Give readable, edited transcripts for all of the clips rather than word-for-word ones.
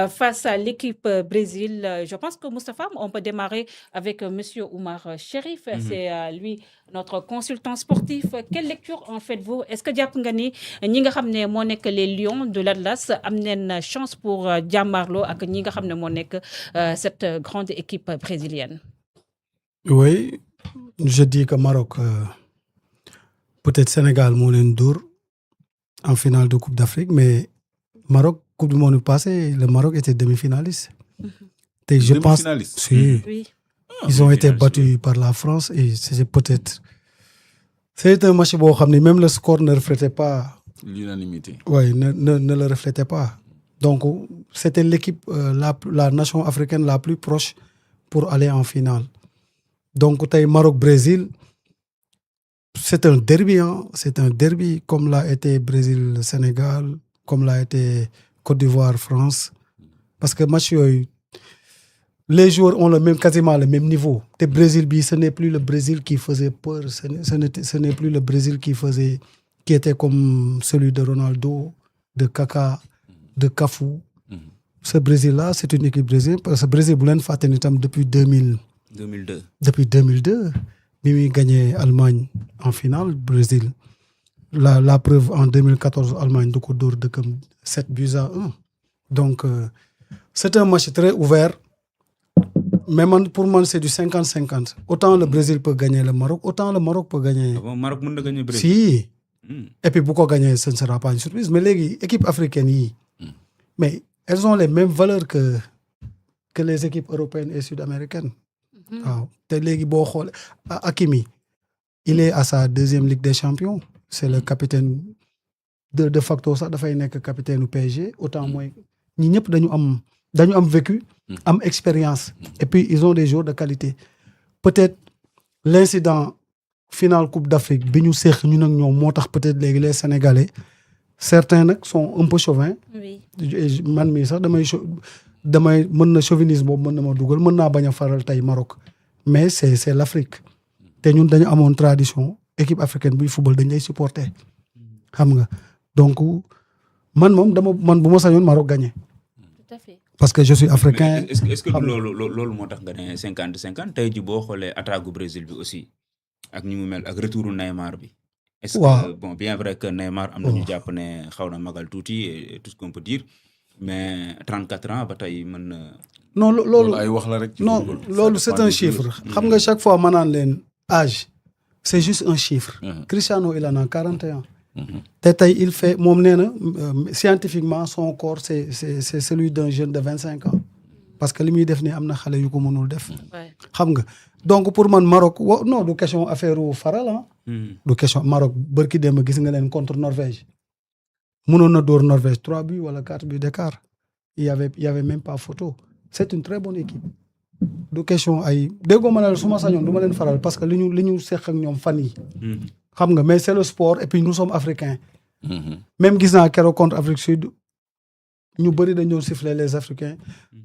face à l'équipe Brésil. Je pense que Moustapha, on peut démarrer avec Monsieur Oumar Chérif. C'est lui notre consultant sportif. Quelle lecture en faites-vous? Est-ce que jàpp nga ni ñi nga xam ne moo nekk les Lions de l'Atlas am neen chance pour jàmmarloo ak ñi nga xam ne moo nekk cette grande équipe brésilienne? Oui, je dis que Maroc, peut-être Sénégal moo leen dóor en finale de Coupe d'Afrique, mais Maroc, Coupe du Monde passée, le Maroc était demi-finaliste. Et je pense, si, Oui. ils ont été battus par la France et c'est un match boo xam ne même le score ne reflétait pas. L'unanimité. Oui, ne le reflétait pas. Donc, c'était l'équipe, la nation africaine la plus proche pour aller en finale. Donc, tey Maroc-Brésil, c'est un derby, hein. C'est un derby comme l'a été Brésil-Sénégal, comme l'a été Côte d'Ivoire-France. Parce que match yooyu, les joueurs ont quasiment le même niveau. Le Brésil, ce n'est plus le Brésil qui faisait peur. Ce n'est plus le Brésil qui était comme celui de Ronaldo, de Kaka, de Cafu. Ce Brésil-là, c'est une équipe brésilienne. Parce que le Brésil, bu leen fàtte ni tam depuis 2002. Depuis 2002, bi muy gagné Allemagne en finale, Brésil. La preuve, en 2014, Allemagne da ko dóor dëkkam 7-1. Donc, c'est un match très ouvert. Mais pour moi, c'est du 50-50. Autant le Brésil peut gagner le Maroc, autant le Maroc peut gagner. Bon, Maroc peut gagner le Brésil. Si. Et puis, pourquoi gagner, ce ne sera pas une surprise. Mais les équipes africaines, mais elles ont les mêmes valeurs que les équipes européennes et sud-américaines. Waaw te léegi boo xoolee Hakimi, il est à sa deuxième Ligue des Champions. C'est le capitaine de facto sax dafay nekk capitaine du PSG. Autant mooy ñi ñëpp dañu am vécu, am expérience. Et puis ils ont des joueurs de qualité. Peut-être l'incident finale Coupe d'Afrique bi ñu seex ñun ak ñoom moo tax peut-être léegi les Sénégalais certains nag sont un peu chauvins. Oui. Man mii sax damay mën na chauvinisme boobu mën na ma dugal mën naa bañ a faral tey Maroc mais c'est l'Afrique te ñun dañu amoon tradition équipe africaine buy football dañ lay supporter xam nga donc man bu ma sañoon Maroc gagné. Tout à fait. Parce que je suis africain. Est-ce que loolu moo tax nga ne 50-50 tey ji boo xoolee attaque gu Brésil bi aussi ak ñi mu mel ak retouru Neymar bi. Est-ce que bon bien vrai que Neymar am na ñu jàpp ne xaw na magal tuuti et tout ce qu'on peut dire. Mais 34 ans ba tey mën na. Non loolu ay wax la rek. Non loolu c'est un chiffre. Xam nga chaque fois ma naan leen âge c'est juste un chiffre. Cristiano il en a 41. te tey il fait moom nee na scientifiquement son corps c'est celui d'un jeune de 25 ans. Parce que li muy def nii am na xale yu ko mënul def. Xam nga donc pour man Maroc non du question affaire faral ah. Du question Maroc bërki démb gis nga leen contre Norvège. mënoon na dóor Norvège 3 buts wala 4 buts d'écart. Il y avait même pas photo. C'est une très bonne équipe. Du question ay déggoo ma ne la su ma sañoon du ma leen faral parce que li ñu seq ak ñoom fan yi xam nga mais c'est le sport et puis nous sommes africains. Même gis naa keroog contre Afrique Sud ñu bëri dañoo siffler les Africains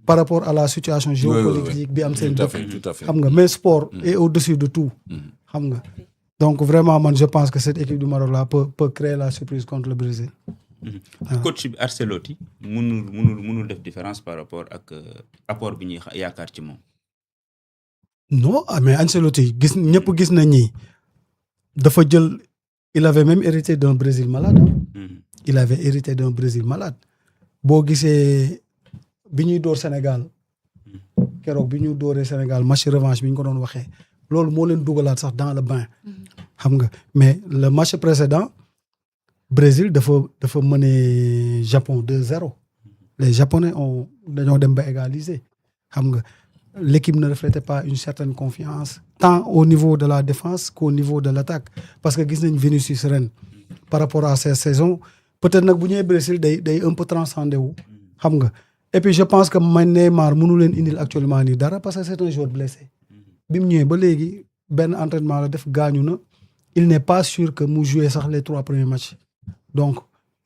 par rapport à la situation géopolitique bi am seen dëkk. Xam nga mais sport est au-dessus de tout. Xam nga donc vraiment man je pense que cette équipe du Maroc là peut créer la surprise contre le Brésil. Coach bi Ancelotti mënul def différence par rapport ak apport bi ñuy yaakaar ci moom. Non mais Ancelotti ñëpp gis nañ ni dafa jël il avait même hérité d'un Brésil malade. Il avait hérité d'un Brésil malade. Boo gisee bi ñuy door Sénégal keroog bi ñu dooree Sénégal match revanche bi ñu ko doon waxee loolu moo leen dugalaat sax dans le bain. Xam nga mais le match précédent Brésil dafa mener Japon 2-0. Les Japonais dañoo dem ba égaliser. Xam nga l'équipe ne reflétait pas une certaine confiance tant au niveau de la défense qu'au niveau de l'attaque parce que gis nañ Vinicius ren par rapport à ces saisons peut-être nag bu ñëwee Brésil day un peu transcendé wu. Xam nga et puis je pense que Neymar mënu leen indil actuellement nii dara parce que c'est un joueur blessé. Bi mu ñëwee ba léegi benn entraînement la def gaañu na il n'est pas sûr que mu jouer sax les 3 premiers matchs. Donc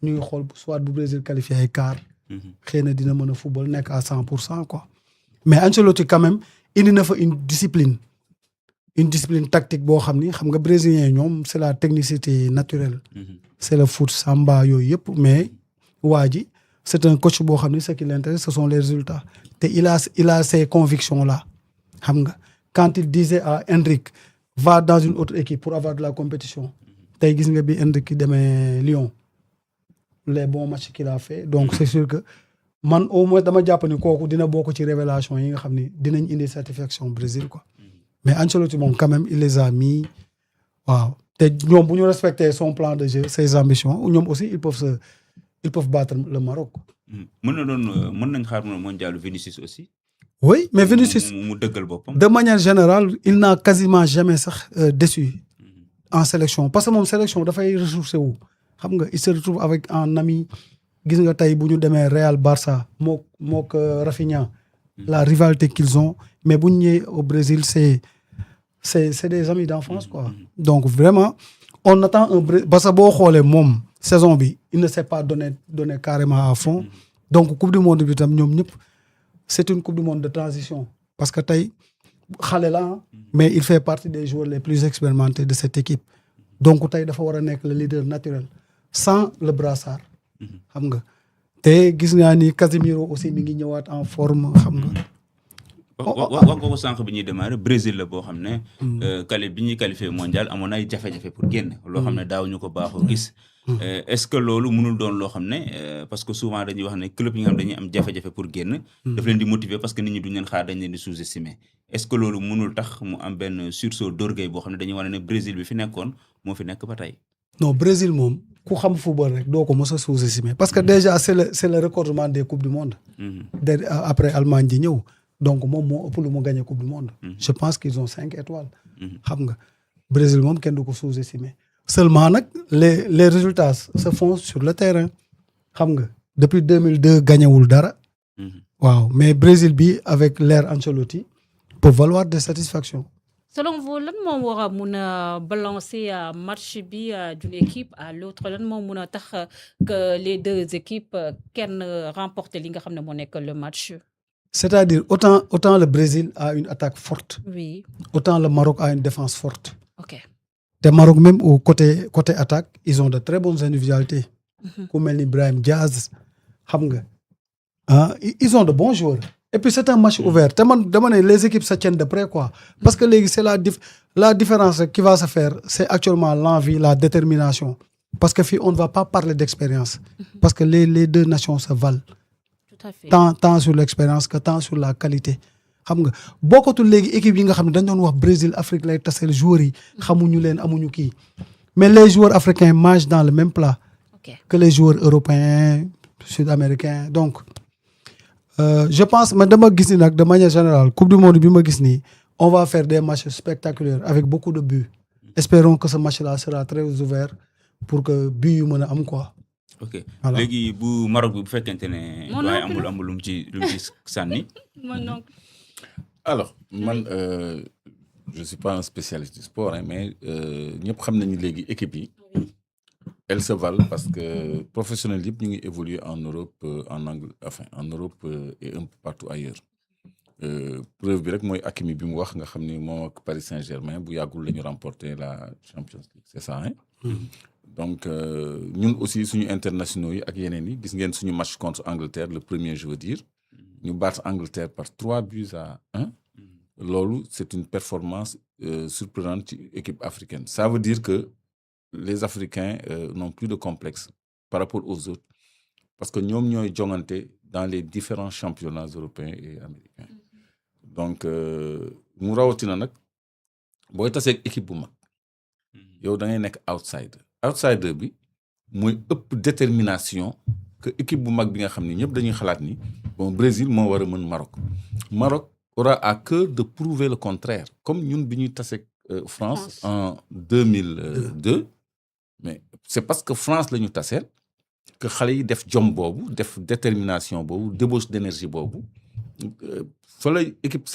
ñu ngi xool soit bu Brésil qualifié ay quart. Xëy na dina mën a football nekk à 100% quoi. Mais Ancelotti quand même indi na fa une discipline tactique boo xam ni xam nga brésilien ñoom c'est la technicité naturelle. C'est le foot samba yooyu yëpp mais waa ji c'est un coach boo xam ne ce qui l'intéresse ce sont les résultats te il a ces convictions là xam nga quand il disait à Endrick va dans une autre équipe pour avoir de la compétition tey gis nga bi Endrick ki demee Lyon les bons matchs qu'il a fait donc c'est sûr que man au moins dama jàpp ni kooku dina bokk ci révélation yi nga xam ni dinañ indi satisfaction Brésil quoi mais Ancelotti moom quand même il les a mis waaw te ñoom bu ñu respecter son plan de jeu ses ambitions ñoom aussi ils peuvent battre le Maroc. mën nañ xaar mondial Vinicius aussi. oui mais Vinicius mu dëggal boppam. de manière générale il n'a quasiment jamais sax déçu en sélection parce que moom sélection dafay ressourcé wu xam nga il se retrouve avec un ami gis nga tey bu ñu demee Real Barça mook Rafinha la rivalité qu'ils ont mais bu ñu ñëwee au Brésil c'est des amis d'enfance quoi donc vraiment on attend un Brésil parce que boo xoolee moom saison bi il ne s'est pas donné carrément à fond donc coupe du monde bi tam ñoom ñëpp c'est une coupe du monde de transition parce que tey xale la mais il fait partie des joueurs les plus expérimentés de cette équipe donc tey dafa war a nekk le leader naturel sans le brassard xam nga te gis naa ni Casemiro aussi mi ngi ñëwaat en forme xam nga wax nga ko sànq bi ñuy démarrer Brésil la boo xam ne bi ñuy qualifié mondial amoon ay jafe-jafe pour génn loo xam ne daaw ñu ko baaxoo gis est-ce que loolu mënul doon loo xam ne parce que souvent dañuy wax ne club yi nga xam dañuy am jafe-jafe pour génn daf leen di motiver parce que nit ñi duñ leen xaar dañ leen di sous-estimer est-ce que loolu mënul tax mu am benn sursaut d'orgueil boo xam ne dañuy wane ne Brésil bi fi nekkoon moo fi nekk ba tey non Brésil moom ku xam football rek doo ko mos a sous-estimer parce que déjà c'est le recordement des coupes du monde après Allemagne di ñëw donc moom moo ëpp lu mu gagné coupe du monde je pense qu'ils ont 5 étoiles xam nga Brésil moom kenn du ko sous-estimer seulement nag les résultats se font sur le terrain xam nga depuis 2002 gagnewul dara waaw mais Brésil bi avec l'ère Ancelotti peut valoir des satisfactions. Selon vous lan moo war a mun a balancer match bi d'une équipe à l'autre lan moo mun a tax que les deux équipes kenn remporter li nga xam ne moo nekk le match. C'est-à-dire autant le Brésil a une attaque forte. Oui. Autant le Maroc a une défense forte. Ok. Le Maroc même au côté attaque ils ont de très bonnes individualités. ku mel ni Brahim Diaz xam nga ils ont de bons joueurs. Et puis c'est un match ouvert te man dama ne les équipes se tiennent de près quoi parce que léegi c'est la différence qui va se faire c'est actuellement l'envie la détermination parce que fii on ne va pas parler d'expérience parce que les deux nations se valent. Tout à fait. tant sur l'expérience que tant sur la qualité xam nga bokkatul léegi équipe yi nga xam ne dañ doon wax Brésil Afrique lay taseel joueurs yi xamuñu leen amuñu kii mais les joueurs africains mangent dans le même plat que les joueurs européens sud-américains donc je pense man dama gis ni nag de manière générale coupe du monde bi ma gis nii on va faire des matchs spectaculaires avec beaucoup de buts espérons que ce match-là sera très ouvert pour que but yu mën a am quoi. ok léegi bu Maroc bi bu fekkente ne. waaye amul lu mu ci sànni. alors man je suis pas un spécialiste du sport mais ñëpp xam nañu léegi équipe yi elles se valent parce que professionnels yëpp ñu ngi évoluer en Europe en Europe et un peu partout ailleurs preuve bi rek mooy Hakimi bi mu wax nga xam ni moom ak Paris Saint-Germain bu yàggul la ñu remporter la Champions League c'est ça hein. Donc ñun aussi suñu internationaux yi ak yeneen yi gis ngeen suñu match contre Angleterre le premier je veux dire ñu battre Angleterre par 3-1 loolu c'est une performance surprenante ci équipe africaine ça veut dire que les Africains n'ont plus de complexe par rapport aux autres parce que ñoom ñooy jongante dans les différents championnats européens et américains donc mu rawatina nag booy taseeg équipe bu mag yow da ngay nekk outsider bi mooy ëpp détermination que équipe bu mag bi nga xam ni ñëpp dañuy xalaat ni bon Brésil moo war a mën Maroc aura à cœur de prouver le contraire comme ñun bi ñuy taseeg France en 2002 mais c'est parce que France la ñu taseel que xale yi def jom boobu def détermination boobu débauche d'énergie boobu fa la équipe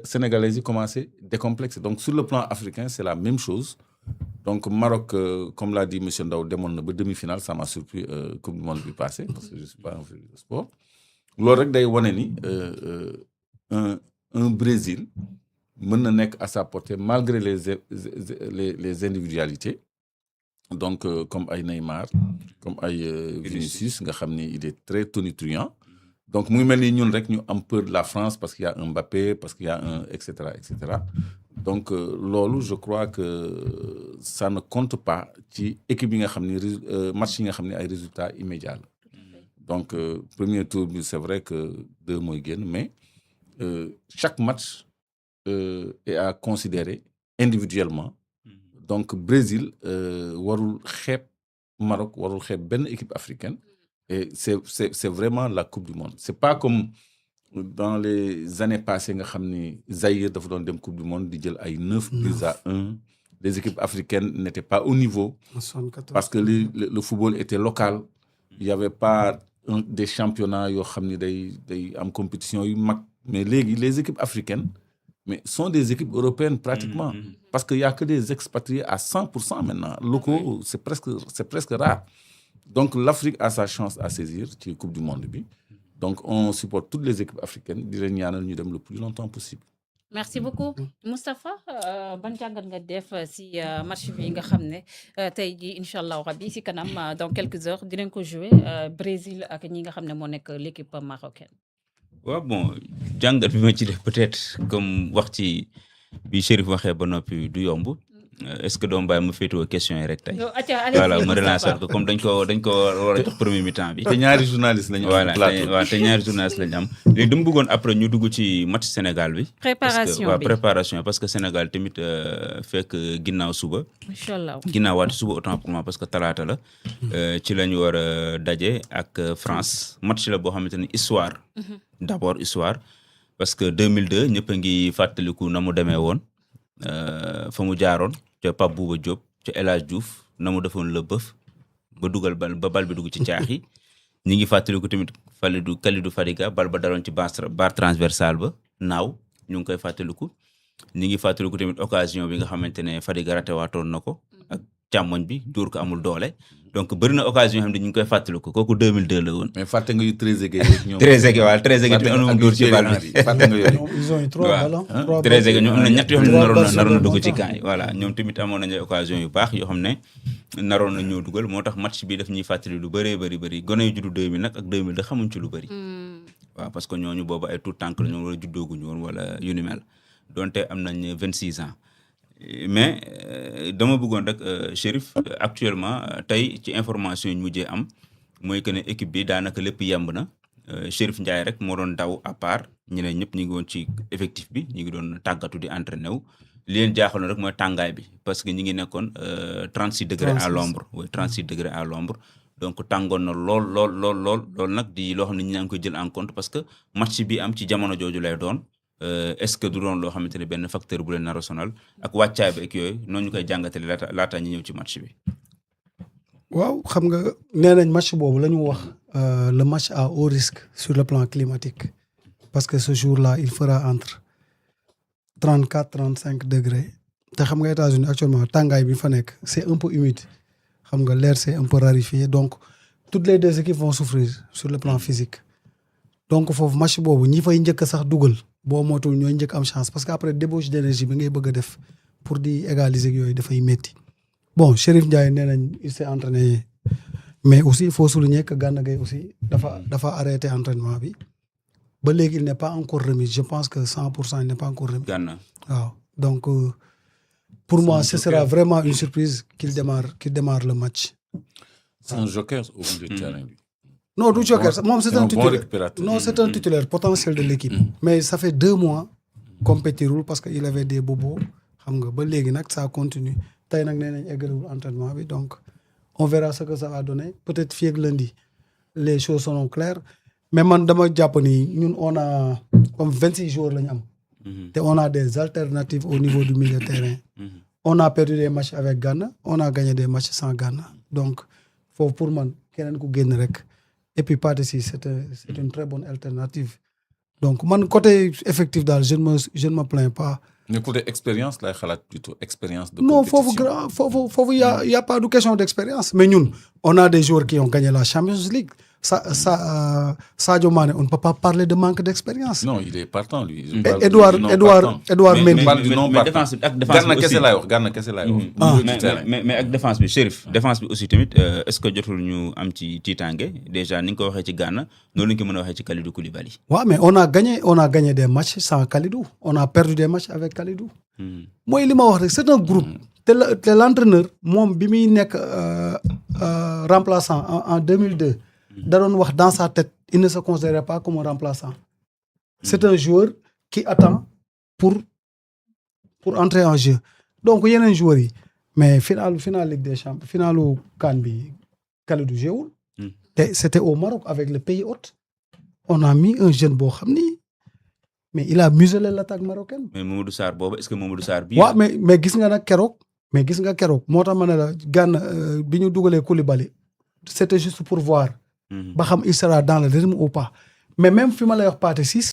sénégalaise yi commencé décomplexé donc sur le plan africain c'est la même chose donc Maroc comme l'a dit monsieur Ndao demoon na ba demi-finale ça m'a surpris coupe du monde bi passé parce que je suis pas un fan de sport loolu rek day wane ni un Brésil mën na nekk à sa portée malgré les individualités donc comme ay Neymar comme ay Vinicius nga xam ni il est très tonitruant donc mu ngi mel ni ñun rek ñu am peur de la France parce qu'il y a un Mbappé parce qu'il y a un et cetera donc loolu je crois que ça ne compte pas ci équipe yi nga xam ni match yi nga xam ni ay résultats immédiats la donc premier tour bi c'est vrai que 2 mooy génn mais chaque match est à considérer individuellement donc Brésil warul xeeb Maroc warul xeeb benn équipe africaine et c'est vraiment la coupe du monde c'est pas comme dans les années passées nga xam ni Zaïre dafa doon dem coupe du monde di jël ay 9-1 les équipes africaines n'étaient pas au niveau parce que le football était local il y avait pas des championnats yoo xam ni day am compétition yu mag mais léegi les équipes africaines mais sont des équipes européennes pratiquement parce qu'il y a que des expatriés à 100% maintenant locaux c'est presque rare donc l'Afrique a sa chance à saisir ci coupe du monde bi donc on supporte toutes les équipes africaines di leen ñaanal ñu dem le plus longtemps possible. Merci beaucoup Moustapha ban jàngat nga def si match bi nga xam ne tey jii incha allah rabi si kanam dans quelques heures dinañ ko jouer Brésil ak ñi nga xam ne moo nekk l'équipe marocaine. waaw bon jàngat bi ma ci def peut-être comme wax ci bi Chérif waxee ba noppi du yomb est-ce que doom bàyyi ma féetewoo question yi rek tey. voilà ma relancer ko comme dañ ko war a jox premier mi-temps bi. te ñaari journaliste lañu am. voilà te ñaari journaliste lañu am. léegi dama bëggoon après ñu dugg ci match Sénégal bi. préparation parce que Sénégal tamit fekk ginnaaw suba. incha allah ginnaaw waati suba autant pour moi parce que talaata la. ci la ñu war a daje ak France match la boo xamante ni histoire. d'abord histoire parce que 2002 ñëpp a ngi fàttaliku na mu demee woon. fa mu jaaroon ca Pape Bouba Diop ca El Hadj Diouf na mu defoon le bëf ba dugal bal bi dugg ci caaxi ñi ngi fàttaliku tamit Kalidou Fadiga bal ba daloon ci barre transversale ba naaw ñu ngi koy fàttaliku ñi ngi fàttaliku tamit occasion bi nga xamante ne Fadiga raté waatoon na ko ak càmmoñ bi dóor ko amul doole donc bëri na occasion yoo xam ne ñu ngi koy fàttaliku kooku 2002 la woon. mais fàtte nga yu Trezeguet ñoom. Trezeguet bi anam dóor ci bal bi. fàtte nga yooyu. ils ont eu 3 ballons. Trezeguet ñoom am na ñett yoo xam ne naroon na dugg ci camp yi voilà ñoom tamit amoon nañu occasion yu baax yoo xam ne naroon na ñoo dugal moo tax match bi daf ñuy fàttali lu bëree bëri gone yu juddu 2000 nag ak 2000 da xamuñ ci lu bëri. waaw parce que ñooñu boobu ay tout tànk la ñoom wala juddooguñu woon wala yu ni mel donte am nañ 26 ans. mais dama bëggoon rek Chérif actuellement tey ci information yi ñu mujjee am mooy que ne équipe bi daanaka lépp yemb na Chérif Ndiaye rek moo doon daw à part ñeneen ñëpp ñu ngi woon ci effectif bi ñu ngi doon tàggatu di entraîné wu li leen jaaxaloon rek mooy tàngaay bi parce que ñi ngi nekkoon 36 degrés à l'ombre oui 36 degrés à l'ombre donc tàngoon na lool nag di loo xam ne ñu ngi koy jël en compte parce que match bi am ci jamono jooju lay doon. Est-ce que du doon loo xamante ne benn facteur bu leen nar a sonal ak wàccaay bi ak yooyu noonu ñu koy jàngatale laata ñu ñëw ci match bi. waaw xam nga nee nañ match boobu la ñu wax le match à haut risque sur le plan climatique parce que ce jour-là il fera entre 34-35 degrés te xam nga États-Unis actuellement tàngaay bi fa nekk c'est un peu humide xam nga l'air c'est un peu raréfié donc toutes les deux équipes vont souffrir sur le plan physique donc foofu match boobu ñi fay njëkk sax dugal. boo mootul ñooy njëkk am chance parce que après débauche d'énergie bi ngay bëgg a def pour di égaliser yooyu dafay métti bon Chérif Ndiaye nee nañ il s'est entraîné mais aussi il faut souligner que Gana Gueye aussi dafa arrêté entraînement bi ba léegi il n'est pas encore remis je pense que 100% il n'est pas encore remis. Gana waaw donc pour moi ce sera vraiment une surprise qu'il démarre le match. C'est un joker au bout du terrain lui. Non, du joker. Moom c'est un titulaire. Bon récupérateur. Non, c'est un titulaire potentiel de l'équipe. Mais ça fait 2 mois compétirul parce que il avait des bobos. Xam nga ba léegi nag ça continue. Tey nag nee nañ eggalewul entraînement bi donc on verra ce que ça va donner. Peut-être fii ak lundi les choses seront claires. Mais man dama jàpp ni ñun on a comme 26 jours la ñu am. te on a des alternatives au niveau du milieu de terrain. On a perdu des matchs avec Ghana, on a gagné des matchs sans Ghana. Donc foofu pour man keneen ku génn rek. Et puis Pathé Ciss c'est une très bonne alternative. Donc man côté effectif daal je ne me plains pas. mais côté expérience lay xalaat plutôt expérience de non compétition. foofu y a pas de question d'expérience mais ñun on a des joueurs qui ont gagné la Champions League Sadio Mané, on ne peut pas parler de manque d'expérience. Non, il est partant, lui. Edouard Mendy. mais défense bi ak défense bi aussi Gana kese laay wax. mais ak défense bi Chérif défense bi aussi tamit est-ce que jotul ñu am ci tiitaange déjà ni nga ko waxee ci Gana noonu la ñu ko mën a waxee ci Kalidou Koulibaly. Ouais, mais on a gagné des matchs sans Kalidou. On a perdu des matchs avec Kalidou. Moi, li ma wax rek c'est un groupe. te l'entraîneur moom bi muy nekk remplaçant en 2002. da doon wax dans sa tête il ne se considérait pas comme un remplaçant. C'est un joueur qui attend pour entrer en jeu. Donc yeneen joueurs yi mais final Ligue des Champions finalu CAN bi Kalidou joué. te c'était au Maroc avec le pays hôte. On a mis un jeune boo xam ni mais il a muselé l'attaque marocaine. mais Mamadou Sarr boobu est-ce que Mamadou Sarr bii. waaw mais gis nga nag keroog. moo tax ma ne la Gana bi ñu dugalee Koulibaly c'était juste pour voir. ba xam il sera dans le rythme ou pas mais même fi ma lay wax Pathé Ciss